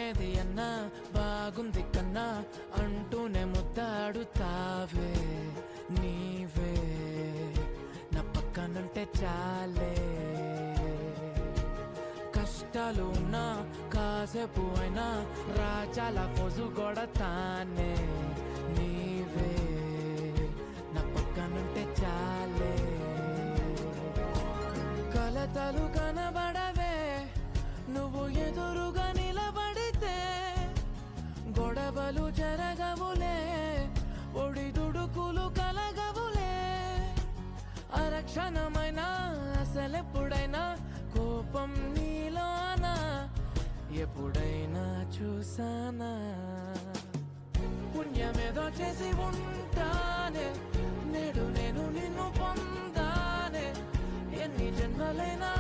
బాగుండేది అన్నా బాగుంది కన్నా అంటూనే ముద్దాడుతావే నీవే నా పక్కనుంటే చాలే కష్టాలు ఉన్నా కాసేపు అయినా రాజాల ఫోజు కొడతానే నీవే నా పక్కనుంటే చాలే కలతలు కనబడవే నువ్వు ఎదురుగా నిలబడితే గొడవలు జరగవులే ఒడిదుడుకులు కలగవులే అరక్షణమైనా అసలెప్పుడైనా కోపం నీలోనా ఎప్పుడైనా చూసానా పుణ్యమేదో చేసి ఉంటానే నేడు నేను నిన్ను పొందానే ఎన్ని జన్మలైనా